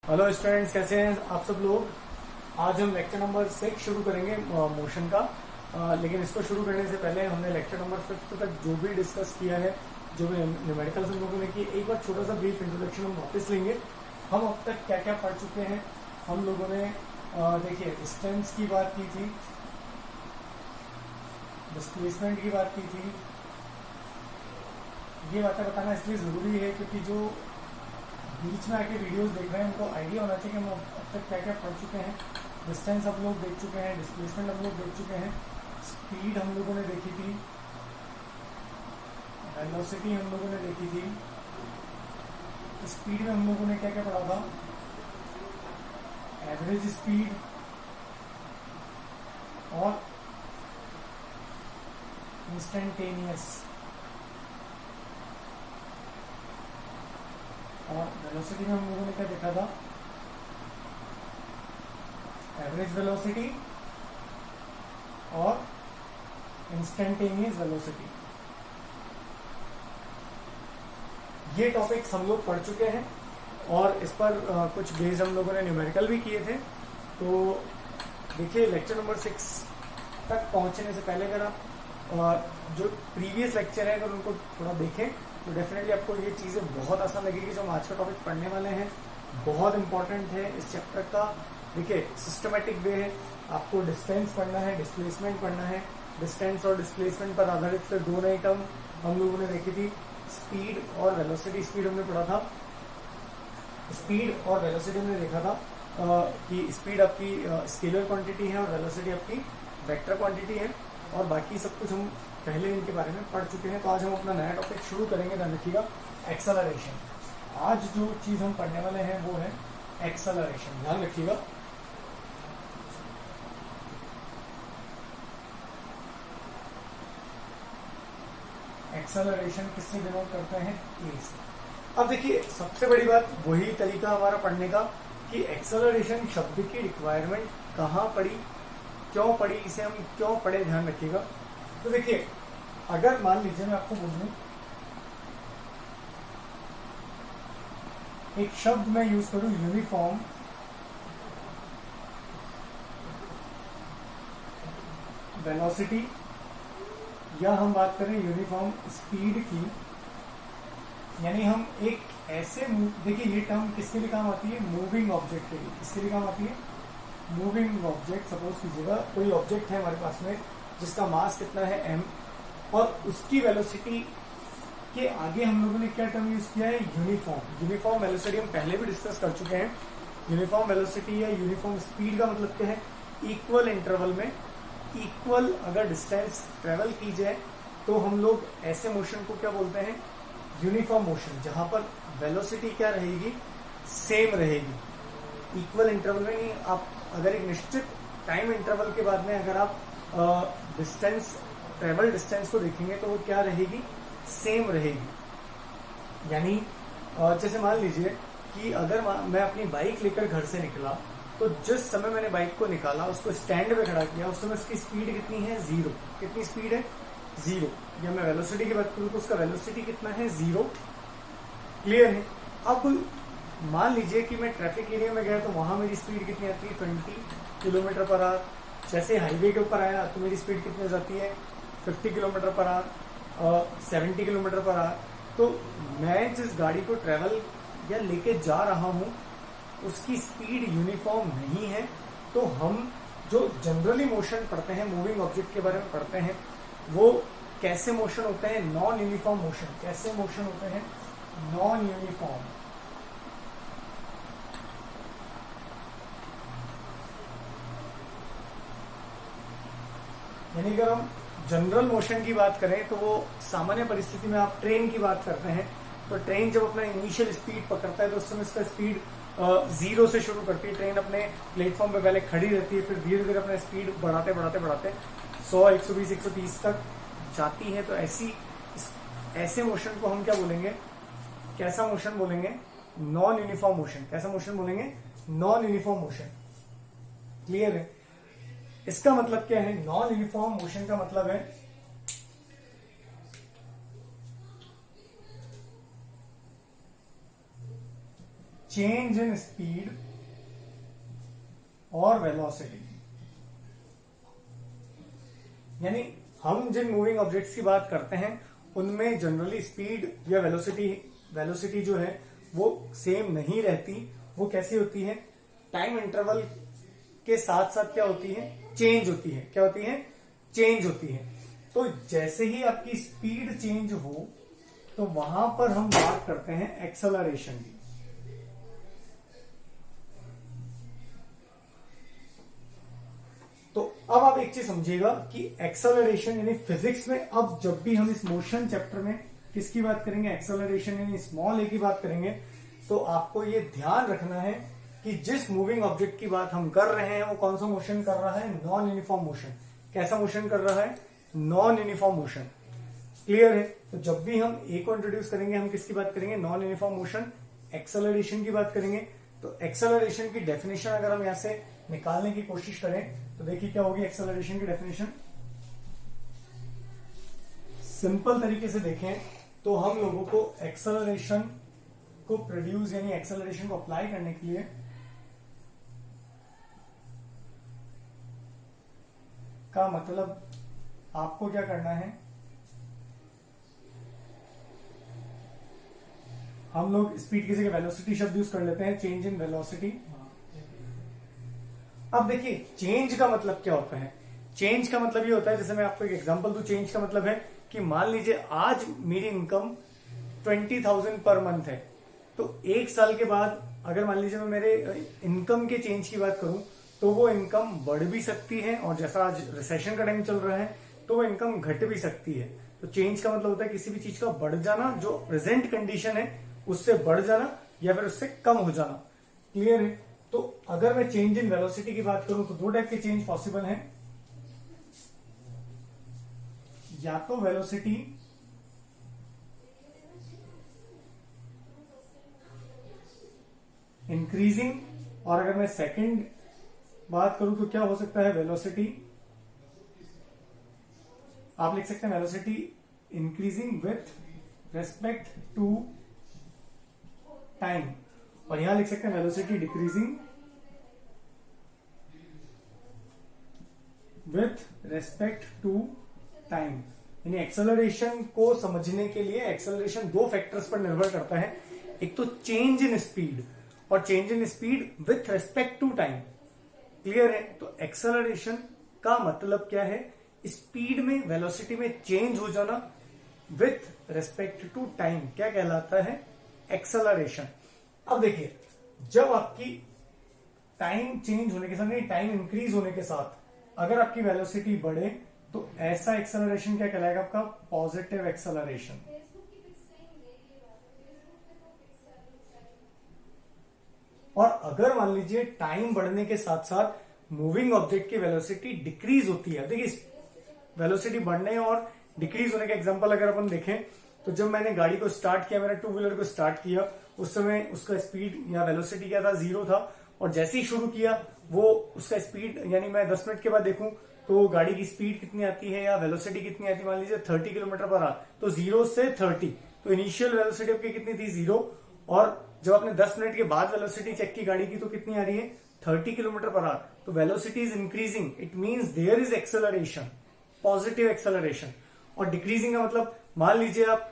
Hello students, कैसे हैं आप सब लोग। आज हम लेक्चर नंबर 6 शुरू करेंगे मोशन का। लेकिन इसको शुरू करने से पहले हमने लेक्चर नंबर 5 तक जो भी डिस्कस किया है, जो भी न्यूमेरिकल्स हम लोगों ने की, एक बार छोटा सा ब्रीफ इंट्रोडक्शन हम वापस लेंगे। हम अब तक क्या क्या पढ़ चुके हैं। हम लोगों ने देखिए डिस्टेंस की बात की थी, डिस्प्लेसमेंट की बात की थी। ये बातें बताना इसलिए जरूरी है क्योंकि जो बीच में आके वीडियोस देख रहे हैं उनको आइडिया होना चाहिए कि हम अब तक क्या क्या पढ़ चुके हैं। डिस्टेंस हम लोग देख चुके हैं, डिस्प्लेसमेंट हम लोग देख चुके हैं, स्पीड हम लोगों ने देखी थी, वेलोसिटी हम लोगों ने देखी थी। स्पीड में हम लोगों ने क्या क्या पढ़ा था, एवरेज स्पीड और इंस्टेंटेनियस, और वेलोसिटी में हम लोगों ने क्या देखा था, एवरेज वेलोसिटी और इंस्टेंटेनियस वेलोसिटी। ये टॉपिक्स हम लोग पढ़ चुके हैं और इस पर कुछ बेस हम लोगों ने न्यूमेरिकल भी किए थे। तो देखिए लेक्चर नंबर 6 तक पहुंचने से पहले अगर आप जो प्रीवियस लेक्चर है अगर उनको थोड़ा देखें तो डेफिनेटली आपको ये चीजें बहुत आसान लगेगी। जो हम आज का टॉपिक पढ़ने वाले हैं बहुत इंपॉर्टेंट है इस चैप्टर का। देखिए सिस्टमेटिक वे है, आपको डिस्टेंस पढ़ना है, डिस्प्लेसमेंट पढ़ना है। डिस्टेंस और डिस्प्लेसमेंट पर आधारित फिर दो नई टर्म हम लोगों ने देखी थी, स्पीड और वेलोसिटी। स्पीड हमने पढ़ा था, स्पीड और वेलोसिटी हमने देखा था कि स्पीड आपकी स्केलर क्वांटिटी है और वेलोसिटी आपकी वेक्टर क्वांटिटी है, और बाकी सब कुछ हम पहले इनके बारे में पढ़ चुके हैं। तो आज हम अपना नया टॉपिक शुरू करेंगे, ध्यान रखिएगा, एक्सेलरेशन। आज जो चीज हम पढ़ने वाले हैं वो है एक्सेलरेशन, ध्यान रखिएगा। एक्सेलरेशन किससे डिनोट करते हैं, ए से। अब देखिए सबसे बड़ी बात वही तरीका हमारा पढ़ने का कि एक्सेलरेशन शब्द की रिक्वायरमेंट कहाँ पड़ी, क्यों पड़ी, इसे हम क्यों पढ़े, ध्यान रखिएगा। तो देखिए अगर मान लीजिए मैं आपको बोलूं एक शब्द मैं यूज करूं यूनिफॉर्म वेलोसिटी, या हम बात करें यूनिफॉर्म स्पीड की, यानी हम एक ऐसे देखिए ये टर्म किसके लिए काम आती है, मूविंग ऑब्जेक्ट के लिए। किसके लिए काम आती है, मूविंग ऑब्जेक्ट। सपोज कीजिएगा कोई ऑब्जेक्ट है हमारे पास में जिसका मास कितना है m, और उसकी वेलोसिटी के आगे हम लोगों ने क्या टर्म यूज किया है, यूनिफॉर्म। यूनिफॉर्म वेलोसिटी हम पहले भी डिस्कस कर चुके हैं। यूनिफॉर्म वेलोसिटी या यूनिफॉर्म स्पीड का मतलब क्या है, इक्वल इंटरवल में इक्वल अगर डिस्टेंस ट्रेवल की जाए तो हम लोग ऐसे मोशन को क्या बोलते हैं, यूनिफॉर्म मोशन, जहां पर वेलोसिटी क्या रहेगी, सेम रहेगी। इक्वल इंटरवल में नहीं, आप अगर एक निश्चित टाइम इंटरवल के बाद में अगर आप डिस्टेंस ट्रेवल डिस्टेंस को देखेंगे तो वो क्या रहेगी, सेम रहेगी। यानी जैसे मान लीजिए कि अगर मैं अपनी बाइक लेकर घर से निकला तो जिस समय मैंने बाइक को निकाला उसको स्टैंड पे खड़ा किया, उस समय उसकी स्पीड कितनी है, 0। कितनी स्पीड है, 0। या मैं वेलोसिटी की बात करूं तो उसका वेलोसिटी कितना है, 0। क्लियर है। अब मान लीजिए कि मैं ट्रैफिक एरिया में गया तो वहां मेरी स्पीड कितनी आती है, 20 किलोमीटर पर आवर। जैसे हाईवे के ऊपर आया तो मेरी स्पीड कितनी हो जाती है, 50 किलोमीटर पर आवर, 70 किलोमीटर पर आवर। तो मैं जिस गाड़ी को ट्रेवल या लेके जा रहा हूं उसकी स्पीड यूनिफॉर्म नहीं है। तो हम जो जनरली मोशन पढ़ते हैं, मूविंग ऑब्जेक्ट के बारे में पढ़ते हैं, वो कैसे मोशन होते हैं, नॉन यूनिफॉर्म मोशन। कैसे मोशन होते हैं, नॉन यूनिफॉर्म। यानी अगर हम जनरल मोशन की बात करें तो वो सामान्य परिस्थिति में आप ट्रेन की बात करते हैं तो ट्रेन जब अपना इनिशियल स्पीड पकड़ता है तो उस समय इसका स्पीड 0 से शुरू करती है। ट्रेन अपने प्लेटफॉर्म पे पहले खड़ी रहती है, फिर धीरे धीरे अपना स्पीड बढ़ाते बढ़ाते बढ़ाते 100, 120, 130 तक जाती है। तो ऐसे मोशन को हम क्या बोलेंगे, कैसा मोशन बोलेंगे, नॉन यूनिफॉर्म मोशन। कैसा मोशन बोलेंगे, नॉन यूनिफॉर्म मोशन। क्लियर है। इसका मतलब क्या है, नॉन यूनिफॉर्म मोशन का मतलब है चेंज इन स्पीड और वेलोसिटी। यानी हम जिन मूविंग ऑब्जेक्ट्स की बात करते हैं उनमें जनरली स्पीड या वेलोसिटी जो है वो सेम नहीं रहती। वो कैसी होती है, टाइम इंटरवल के साथ साथ क्या होती है, चेंज होती है। क्या होती है, चेंज होती है। तो जैसे ही आपकी स्पीड चेंज हो तो वहां पर हम बात करते हैं एक्सेलरेशन की। तो अब आप एक चीज समझिएगा कि एक्सेलरेशन यानी फिजिक्स में अब जब भी हम इस मोशन चैप्टर में किसकी बात करेंगे, एक्सेलरेशन यानी स्मॉल ए की बात करेंगे, तो आपको ये ध्यान रखना है कि जिस मूविंग ऑब्जेक्ट की बात हम कर रहे हैं वो कौन सा मोशन कर रहा है, नॉन यूनिफॉर्म मोशन। कैसा मोशन कर रहा है, नॉन यूनिफॉर्म मोशन। क्लियर है। तो जब भी हम ए को इंट्रोड्यूस करेंगे हम किसकी बात करेंगे, नॉन यूनिफॉर्म मोशन, एक्सेलरेशन की बात करेंगे। तो एक्सेलरेशन की डेफिनेशन अगर हम यहां से निकालने की कोशिश करें तो देखिए क्या होगी एक्सेलरेशन की डेफिनेशन। सिंपल तरीके से देखें तो हम लोगों को एक्सेलरेशन को प्रोड्यूस यानी एक्सेलरेशन को अप्लाई करने के लिए का मतलब आपको क्या करना है, हम लोग स्पीड की जगह वेलोसिटी शब्द यूज कर लेते हैं, चेंज इन वेलोसिटी। अब देखिए चेंज का मतलब क्या होता है, चेंज का मतलब ये होता है, जैसे मैं आपको एक एग्जांपल दूं, चेंज का मतलब है कि मान लीजिए आज मेरी इनकम 20,000 पर मंथ है, तो एक साल के बाद अगर मान लीजिए मैं मेरे इनकम के चेंज की बात करूं तो वो इनकम बढ़ भी सकती है, और जैसा आज रिसेशन का टाइम चल रहा है तो वो इनकम घट भी सकती है। तो चेंज का मतलब होता है किसी भी चीज का बढ़ जाना, जो प्रेजेंट कंडीशन है उससे बढ़ जाना या फिर उससे कम हो जाना। क्लियर है। तो अगर मैं चेंज इन वेलोसिटी की बात करूं तो दो टाइप के चेंज पॉसिबल हैं, या तो वेलोसिटी इंक्रीजिंग, और अगर मैं सेकंड बात करूं तो क्या हो सकता है, वेलोसिटी, आप लिख सकते हैं velocity increasing with respect to time, और यहां लिख सकते हैं velocity decreasing with respect to time. यानी एक्सेलरेशन को समझने के लिए एक्सेलरेशन दो फैक्टर्स पर निर्भर करता है, एक तो चेंज इन स्पीड और change in speed with respect to time. Clear है। तो एक्सेलरेशन का मतलब क्या है, स्पीड में वेलोसिटी में चेंज हो जाना विथ रेस्पेक्ट टू टाइम, क्या कहलाता है, एक्सेलरेशन। अब देखिए जब आपकी टाइम चेंज होने के साथ, नहीं टाइम इंक्रीज होने के साथ अगर आपकी वेलोसिटी बढ़े तो ऐसा एक्सेलरेशन क्या कहलाएगा आपका, पॉजिटिव एक्सेलरेशन। और अगर मान लीजिए टाइम बढ़ने के साथ साथ मूविंग ऑब्जेक्ट की वेलोसिटी डिक्रीज होती है, देखिए वेलोसिटी बढ़ने और डिक्रीज होने का एग्जांपल अगर अपन देखें तो जब मैंने गाड़ी को स्टार्ट किया, मैंने टू व्हीलर को स्टार्ट किया, उस समय उसका स्पीड या वेलोसिटी क्या था, 0 था, और जैसे ही शुरू किया वो उसका स्पीड, यानी मैं 10 मिनट के बाद देखूं तो गाड़ी की स्पीड कितनी आती है या वेलोसिटी कितनी आती है, मान लीजिए 30 किलोमीटर पर आवर, तो 0 से 30, तो इनिशियल वेलोसिटी आपकी कितनी थी, 0, और जब आपने 10 मिनट के बाद वेलोसिटी चेक की गाड़ी की तो कितनी आ रही है, 30 किलोमीटर पर आवर। तो velocity is increasing, it means there is acceleration, positive acceleration. और डिक्रीजिंग का मतलब मान लीजिए आप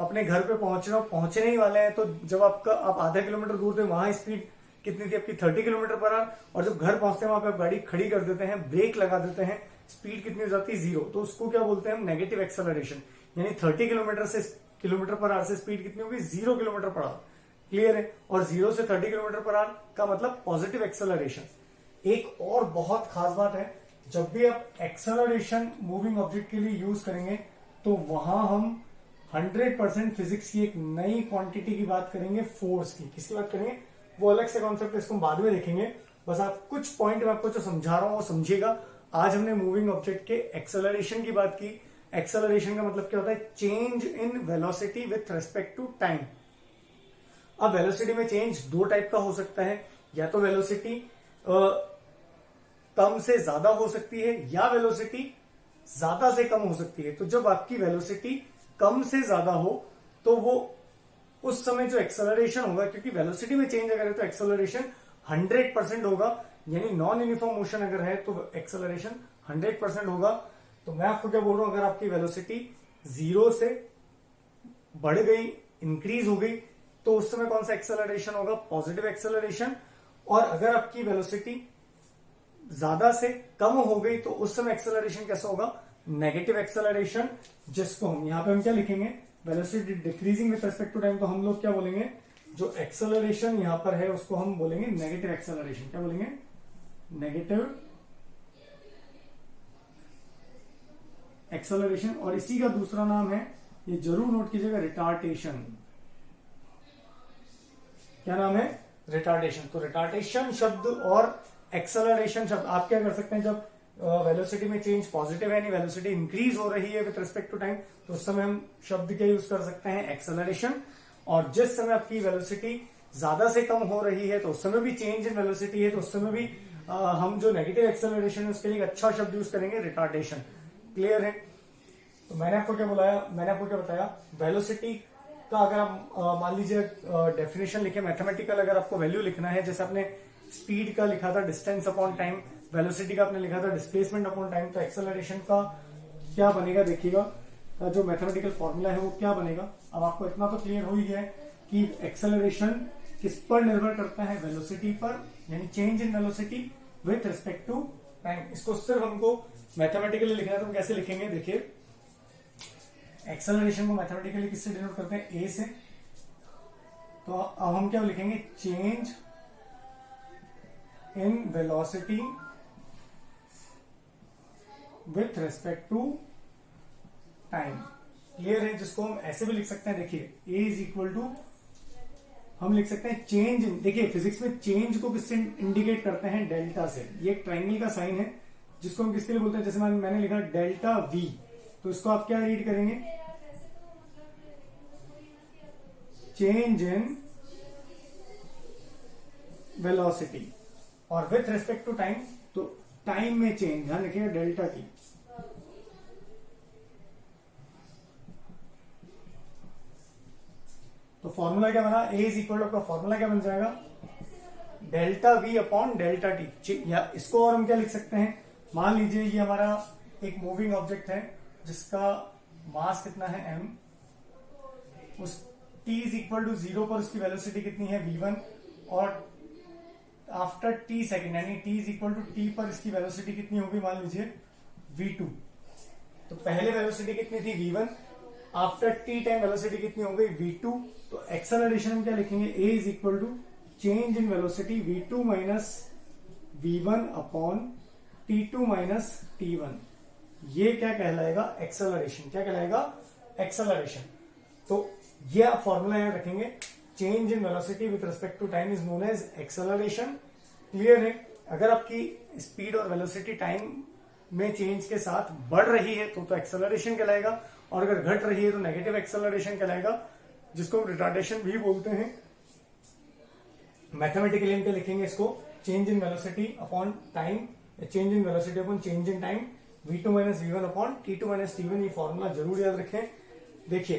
अपने घर पे पहुंचने ही वाले हैं, तो जब आप आधा किलोमीटर दूर थे, वहां स्पीड कितनी थी आपकी, 30 किलोमीटर पर आवर, और जब घर पहुंचते हैं वहां पे आप गाड़ी खड़ी कर देते हैं, ब्रेक लगा देते हैं, स्पीड कितनी हो जाती है, 0, तो उसको क्या बोलते हैं हम, नेगेटिव एक्सेलरेशन। यानी 30 किलोमीटर पर आवर से स्पीड कितनी होगी, 0 किलोमीटर पर आवर। क्लियर है। और 0 से 30 किलोमीटर पर आवर का मतलब पॉजिटिव एक्सेलरेशन। एक और बहुत खास बात है, जब भी आप एक्सेलरेशन मूविंग ऑब्जेक्ट के लिए यूज करेंगे तो वहां हम 100% फिजिक्स की एक नई क्वांटिटी की बात करेंगे, फोर्स की। किसकी बात करेंगे, वो अलग से कॉन्सेप्ट है, इसको हम बाद में देखेंगे। बस आप कुछ पॉइंट में आपको जो समझा रहा हूं वो समझिएगा। आज हमने मूविंग ऑब्जेक्ट के एक्सेलरेशन की बात की। एक्सेलरेशन का मतलब क्या होता है, change in velocity with respect to time. अब वेलोसिटी में चेंज दो टाइप का हो सकता है, या तो वेलोसिटी कम से ज्यादा हो सकती है या वेलोसिटी ज्यादा से कम हो सकती है। तो जब आपकी वेलोसिटी कम से ज्यादा हो तो वो उस समय जो एक्सेलरेशन होगा, क्योंकि वेलोसिटी में चेंज अगर है तो एक्सेलरेशन 100% होगा, यानी नॉन यूनिफॉर्म मोशन अगर है तो एक्सेलरेशन 100% होगा। तो मैं आपको क्या बोल रहा हूं, अगर आपकी वेलोसिटी 0 से बढ़ गई, इंक्रीज हो गई, तो उस समय कौन सा एक्सेलरेशन होगा, पॉजिटिव एक्सेलरेशन। और अगर आपकी वेलोसिटी ज्यादा से कम हो गई तो उस समय एक्सेलरेशन कैसा होगा, नेगेटिव एक्सेलरेशन, जिसको हम यहां पे हम क्या लिखेंगे, velocity decreasing with respect to time, तो हम लोग क्या बोलेंगे, जो एक्सेलरेशन यहां पर है उसको हम बोलेंगे नेगेटिव एक्सेलरेशन। क्या बोलेंगे, नेगेटिव एक्सेलरेशन। और इसी का दूसरा नाम है, ये जरूर नोट कीजिएगा, रिटार्डेशन। क्या नाम है, रिटार्डेशन। तो रिटार्डेशन शब्द और एक्सेलरेशन शब्द आप क्या कर सकते हैं, जब वेलोसिटी में चेंज पॉजिटिव है, यानी वेलोसिटी इंक्रीज हो रही है विद रिस्पेक्ट टू टाइम, तो उस समय हम शब्द क्या यूज कर सकते हैं, एक्सेलरेशन। और जिस समय आपकी वेलोसिटी ज्यादा से कम हो रही है तो उस समय भी चेंज इन वेलोसिटी है, तो उस समय भी हम जो नेगेटिव एक्सेलरेशन है उसके लिए एक अच्छा शब्द यूज करेंगे, रिटार्डेशन। क्लियर है। तो मैंने आपको क्या बुलाया, मैंने आपको क्या बताया, वेलोसिटी का अगर आप मान लीजिए डेफिनेशन लिखे, मैथमेटिकल अगर आपको वैल्यू लिखना है, जैसे आपने स्पीड का लिखा था डिस्टेंस अपॉन टाइम, वेलोसिटी का आपने लिखा था डिस्प्लेसमेंट अपॉन टाइम, तो एक्सेलरेशन का क्या बनेगा देखिएगा, जो मैथमेटिकल फॉर्मूला है वो क्या बनेगा। अब आपको इतना तो क्लियर हो ही है कि एक्सेलरेशन किस पर निर्भर करता है, वेलोसिटी पर, यानी change in velocity with respect to time. इसको सिर्फ हमको मैथमेटिकली लिखना है, तो हम कैसे लिखेंगे, देखिए एक्सेलरेशन को मैथमेटिकली किससे डिनोट करते हैं, ए से। तो अब हम क्या लिखेंगे, change in velocity with respect to time. Clear है। जिसको हम ऐसे भी लिख सकते हैं, देखिए ए इज इक्वल टू, हम लिख सकते हैं चेंज इन, देखिए फिजिक्स में चेंज को किससे इंडिकेट करते हैं, डेल्टा से। ये एक ट्राइंगल का साइन है जिसको हम किसके लिए बोलते हैं, जैसे मैंने लिखा डेल्टा वी, तो इसको आप क्या रीड करेंगे, चेंज इन वेलोसिटी, और विथ रिस्पेक्ट टू टाइम, तो टाइम में चेंज, ध्यान रखिएगा डेल्टा टी। तो फॉर्मूला क्या बना, ए इज इक्वल टू, आपका फॉर्मूला क्या बन जाएगा, delta we upon delta T. या इसको और हम क्या लिख सकते हैं, मान लीजिए ये हमारा एक मूविंग ऑब्जेक्ट है जिसका मास कितना है m, उस t इज इक्वल टू 0 पर उसकी वेलोसिटी कितनी है v1, और आफ्टर t सेकेंड यानी t is equal to t पर इसकी वेलोसिटी कितनी होगी, मान लीजिए v2। तो पहले वेलोसिटी कितनी थी v1, after t time velocity कितनी हो गई v2। तो एक्सेलरेशन हम क्या लिखेंगे, a is equal to change in velocity v2 minus v1 upon t2 minus t1। ये क्या कहलाएगा, एक्सेलरेशन। क्या कहलाएगा, एक्सेलरेशन। तो ये फॉर्मूला याद रखेंगे, change in velocity with respect to time is known as acceleration. Clear है। अगर आपकी स्पीड और वेलोसिटी टाइम में चेंज के साथ बढ़ रही है तो एक्सेलरेशन कहलाएगा, और अगर घट रही है तो नेगेटिव एक्सेलरेशन कहलाएगा, जिसको हम रिटार्डेशन भी बोलते हैं। मैथमेटिकली हम क्या लिखेंगे इसको, change in velocity upon time, change in velocity upon change in time, v2 minus v1 upon t2 minus t1। ये फॉर्मूला जरूर याद रखें। देखिए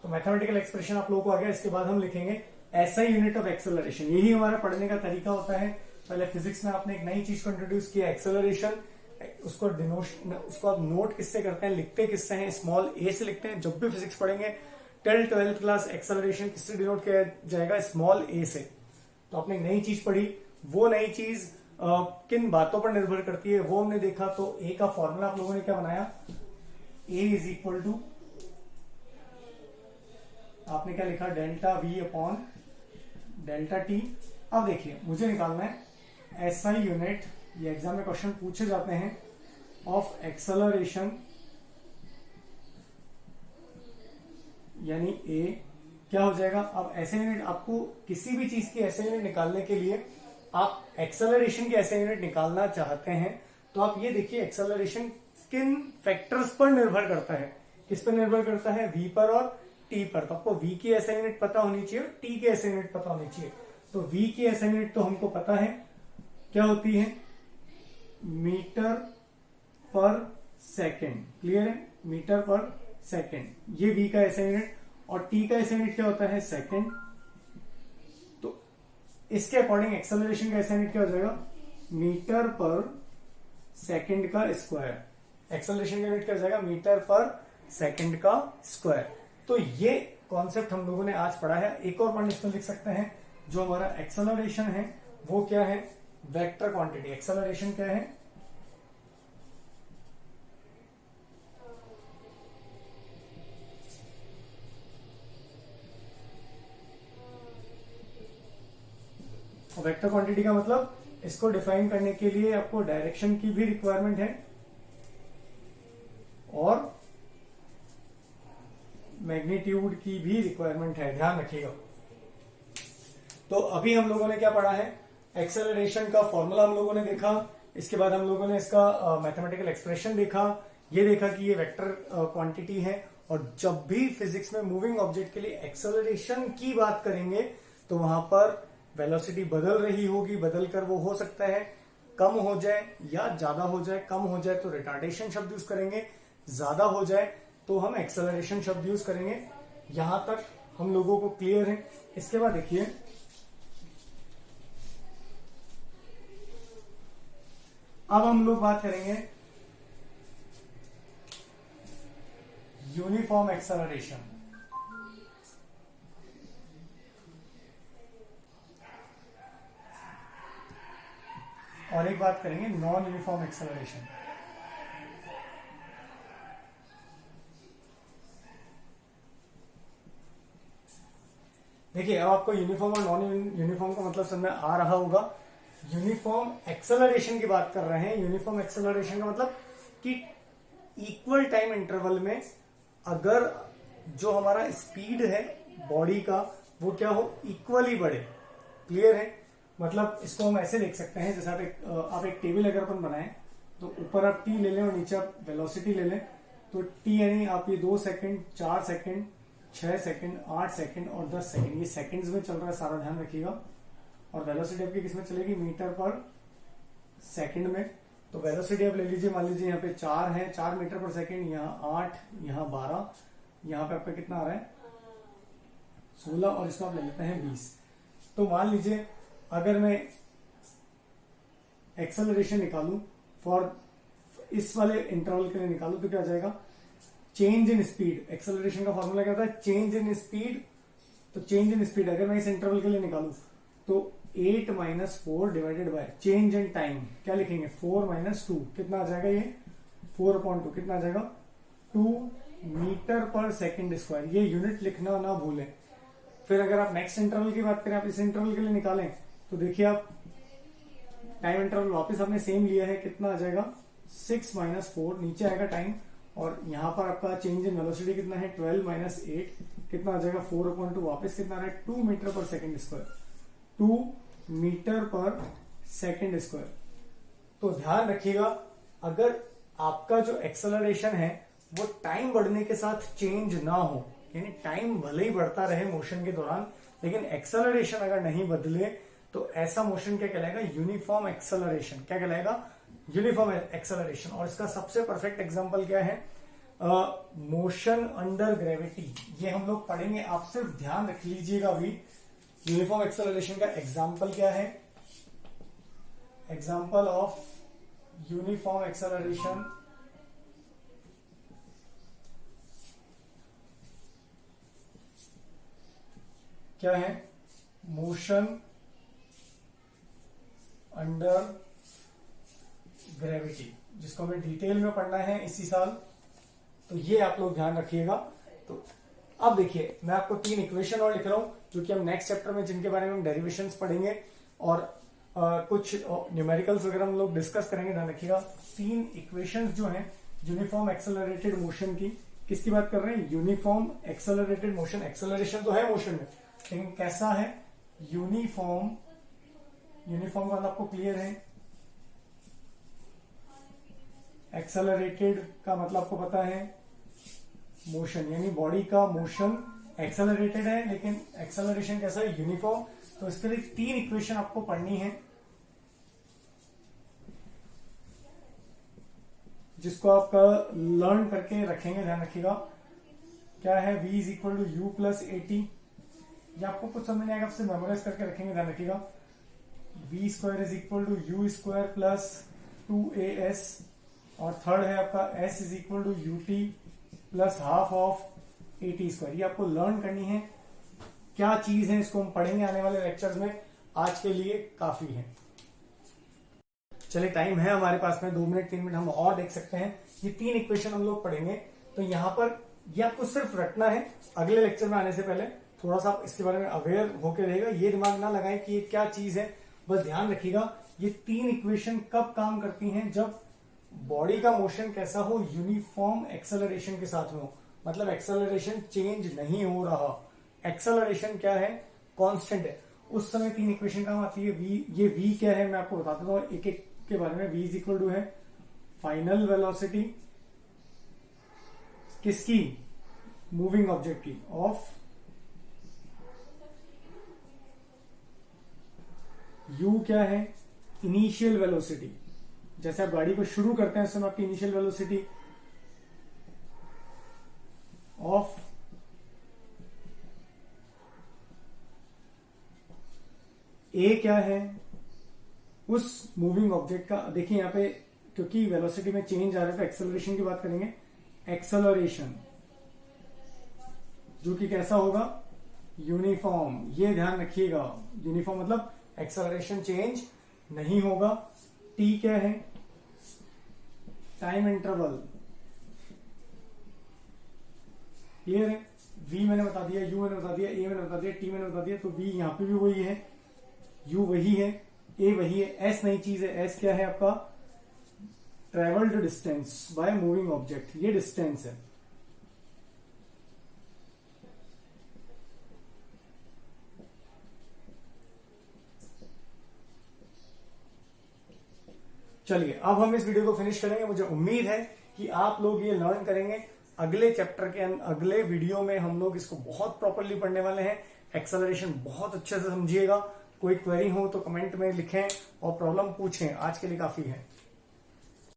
तो मैथमेटिकल एक्सप्रेशन आप लोगों को आ गया। इसके बाद हम लिखेंगे SI यूनिट ऑफ एक्सेलरेशन। यही हमारा पढ़ने का तरीका होता है। पहले फिजिक्स में आपने एक नई चीज को इंट्रोड्यूस किया, एक्सेलरेशन। उसको आप नोट किससे करते हैं, लिखते किससे हैं, स्मॉल ए से लिखते हैं। जब भी फिजिक्स पढ़ेंगे टिल 12th क्लास एक्सेलरेशन किससे डिनोट किया जाएगा, स्मॉल ए से। तो आपने एक नई चीज पढ़ी, वो नई चीज किन बातों पर निर्भर करती है वो हमने देखा। तो ए का फॉर्मूला आप लोगों ने क्या बनाया, ए इज इक्वल टू, आपने क्या लिखा, delta we upon delta T. अब देखिए मुझे निकालना है SI यूनिट, ये एग्जाम में क्वेश्चन पूछे जाते हैं, ऑफ एक्सेलरेशन, यानी ए क्या हो जाएगा। अब SI यूनिट, आपको किसी भी चीज की SI यूनिट निकालने के लिए आप एक्सेलरेशन की SI यूनिट निकालना चाहते हैं तो आप ये देखिए एक्सेलरेशन किन फैक्टर्स पर निर्भर करता है, किस पर निर्भर करता है, v पर और t पर। तो आपको v की SI यूनिट पता होनी चाहिए और t की SI यूनिट पता होनी चाहिए। तो v की SI यूनिट तो हमको पता है क्या होती है, मीटर पर सेकेंड। क्लियर है, मीटर पर सेकेंड, ये v का SI यूनिट। और t का ऐसा यूनिट क्या होता है, सेकंड। तो इसके अकॉर्डिंग एक्सेलरेशन का ऐसा यूनिट क्या हो जाएगा, मीटर पर सेकंड का स्क्वायर। एक्सेलरेशन का यूनिट क्या हो जाएगा, मीटर पर सेकंड का स्क्वायर। तो ये कॉन्सेप्ट हम लोगों ने आज पढ़ा है। एक और पॉइंट इसमें लिख सकते हैं, जो हमारा एक्सेलरेशन है वो क्या है, वेक्टर क्वांटिटी। एक्सेलरेशन क्या है, वेक्टर क्वांटिटी का मतलब इसको डिफाइन करने के लिए आपको डायरेक्शन की भी रिक्वायरमेंट है और मैग्नीट्यूड की भी रिक्वायरमेंट है, ध्यान रखिएगा। तो अभी हम लोगों ने क्या पढ़ा है, एक्सेलरेशन का फॉर्मूला हम लोगों ने देखा, इसके बाद हम लोगों ने इसका मैथमेटिकल एक्सप्रेशन देखा, ये देखा कि ये वेक्टर क्वांटिटी है। और जब भी फिजिक्स में मूविंग ऑब्जेक्ट के लिए एक्सेलरेशन की बात करेंगे तो वहां पर वेलोसिटी बदल रही होगी, बदलकर वो हो सकता है कम हो जाए या ज्यादा हो जाए। कम हो जाए तो रिटार्डेशन शब्द यूज करेंगे, ज्यादा हो जाए तो हम एक्सेलरेशन शब्द यूज करेंगे। यहां तक हम लोगों को क्लियर है। इसके बाद देखिए, अब हम लोग बात करेंगे यूनिफॉर्म एक्सेलरेशन। और एक बात करेंगे नॉन यूनिफॉर्म एक्सेलरेशन। देखिए, अब आपको यूनिफॉर्म और नॉन यूनिफॉर्म का मतलब समझ में आ रहा होगा। यूनिफॉर्म एक्सेलरेशन की बात कर रहे हैं। यूनिफॉर्म एक्सेलरेशन का मतलब कि इक्वल टाइम इंटरवल में अगर जो हमारा स्पीड है बॉडी का वो क्या हो, इक्वली बढ़े। क्लियर है, मतलब इसको हम ऐसे देख सकते हैं, जैसे आप एक टेबल अगर अपन बनाएं तो ऊपर आप टी ले लें और नीचे आप वेलोसिटी ले लें। तो टी यानी आप ये 2 सेकंड, 4 सेकंड, 6 सेकंड, 8 सेकंड और 10 सेकंड, ये सेकंड्स में चल रहा है, सारा ध्यान रखिएगा। और वेलोसिटी आपकी किसमें चलेगी, मीटर पर सेकंड में। तो वेलोसिटी आप ले लीजिए, मान लीजिए यहाँ पे 4 है, 4 मीटर पर सेकंड, यहाँ 8, यहाँ 12, यहाँ पे आपका कितना आ रहा है 16, और इसको आप ले लेते हैं 20। तो मान लीजिए अगर मैं एक्सेलरेशन निकालूं फॉर इस वाले इंटरवल के लिए निकालूं तो क्या आ जाएगा, चेंज इन स्पीड। एक्सेलरेशन का फॉर्मूला क्या होता है, चेंज इन स्पीड। तो चेंज इन स्पीड अगर मैं इस इंटरवल के लिए निकालूं तो 8 - 4 divided by change in time, क्या लिखेंगे 4 - 2, कितना आ जाएगा ये 4/2, कितना आ जाएगा 2 मीटर पर सेकंड स्क्वायर। ये यूनिट लिखना ना भूलें। फिर अगर आप नेक्स्ट इंटरवल की बात करें, आप इस इंटरवल के लिए निकालें तो देखिए आप टाइम इंटरवल वापस आपने सेम लिया है, कितना आ जाएगा 6 - 4, नीचे आएगा टाइम, और यहां पर आपका चेंज इन वेलोसिटी कितना है 12 - 8, कितना आ जाएगा 4/2, वापस कितना आ रहा है 2 मीटर पर सेकंड स्क्वायर, 2 मीटर पर सेकंड स्क्वायर। तो ध्यान रखिएगा, अगर आपका जो एक्सेलरेशन है वो टाइम बढ़ने के साथ चेंज ना हो, यानी टाइम भले ही बढ़ता रहे मोशन के दौरान लेकिन एक्सेलरेशन अगर नहीं बदले, तो ऐसा मोशन क्या कहलाएगा, यूनिफॉर्म एक्सेलरेशन। क्या कहलाएगा, यूनिफॉर्म एक्सेलरेशन। और इसका सबसे परफेक्ट एग्जांपल क्या है, मोशन अंडर ग्रेविटी। ये हम लोग पढ़ेंगे, आप सिर्फ ध्यान रख लीजिएगा। अभी यूनिफॉर्म एक्सेलरेशन का एग्जांपल क्या है, एग्जांपल ऑफ यूनिफॉर्म एक्सेलरेशन क्या है, मोशन अंडर ग्रेविटी, जिसको हमें डिटेल में पढ़ना है इसी साल। तो ये आप लोग ध्यान रखिएगा। तो अब देखिए, मैं आपको 3 इक्वेशन और लिख रहा हूं जो कि हम नेक्स्ट चैप्टर में जिनके बारे में हम डेरिवेशंस पढ़ेंगे और कुछ न्यूमेरिकल्स वगैरह हम लोग डिस्कस करेंगे। ध्यान रखिएगा, 3 इक्वेशंस जो हैं यूनिफॉर्म एक्सेलरेटेड मोशन की, किसकी बात कर रहे हैं, यूनिफॉर्म एक्सेलरेटेड मोशन। एक्सेलरेशन तो है मोशन में, लेकिन कैसा है, यूनिफॉर्म। यूनिफॉर्म का मतलब आपको क्लियर है, एक्सेलरेटेड का मतलब आपको पता है मोशन, यानी बॉडी का मोशन एक्सेलरेटेड है, लेकिन एक्सेलरेशन कैसा है, यूनिफॉर्म। तो इसके लिए 3 इक्वेशन आपको पढ़नी है, जिसको आप लर्न करके रखेंगे। ध्यान रखिएगा, क्या है, v is equal to u plus a t. ये आपको कुछ समझ नहीं आएगा, आपसे मेमोराइज करके रखेंगे, ध्यान रखिएगा। V square is equal to u square plus 2as, और थर्ड है आपका s is equal to u t plus half of a t square. ये आपको लर्न करनी है, क्या चीज है, इसको हम पढ़ेंगे आने वाले लेक्चर्स में। आज के लिए काफी है। चलिए, टाइम है हमारे पास में 2 मिनट 3 मिनट हम और देख सकते हैं। ये 3 इक्वेशन हम लोग पढ़ेंगे, तो यहां पर ये आपको सिर्फ रटना है। अगले लेक्चर में आने से पहले थोड़ा सा इसके बारे में अवेयर होकर रहेगा। ये दिमाग ना लगाएं कि ये क्या चीज है, बस ध्यान रखिएगा ये 3 इक्वेशन कब काम करती हैं, जब बॉडी का मोशन कैसा हो, यूनिफॉर्म एक्सेलरेशन के साथ में हो, मतलब एक्सेलरेशन चेंज नहीं हो रहा, एक्सेलरेशन क्या है, कांस्टेंट है, उस समय 3 इक्वेशन काम आती है। वी, ये वी क्या है मैं आपको बता देता हूं एक एक के बारे में। वी इज इक्वल टू है फाइनल वेलोसिटी किसकी, मूविंग ऑब्जेक्ट की, ऑफ यू क्या है, इनिशियल वेलोसिटी, जैसे आप गाड़ी को शुरू करते हैं उस समय आपकी इनिशियल वेलोसिटी, ऑफ ए क्या है, उस मूविंग ऑब्जेक्ट का। देखिए यहां पे क्योंकि वेलोसिटी में चेंज आ रहा है तो एक्सेलरेशन की बात करेंगे। एक्सेलरेशन जो कि कैसा होगा, यूनिफॉर्म, ये ध्यान रखिएगा, यूनिफॉर्म मतलब एक्सेलरेशन चेंज नहीं होगा। टी क्या है, टाइम इंटरवल, क्लियर है। वी मैंने बता दिया, यू मैंने बता दिया, ए मैंने बता दिया, टी मैंने बता दिया, तो वी यहां पे भी वही है, यू वही है, ए वही है। एस नई चीज है, एस क्या है आपका, travelled distance by moving object, ये डिस्टेंस है। चलिए अब हम इस वीडियो को फिनिश करेंगे। मुझे उम्मीद है कि आप लोग ये लर्न करेंगे। अगले चैप्टर के अगले वीडियो में हम लोग इसको बहुत प्रॉपरली पढ़ने वाले हैं। एक्सेलरेशन बहुत अच्छे से समझिएगा। कोई क्वेरी हो तो कमेंट में लिखें और प्रॉब्लम पूछें। आज के लिए काफी है।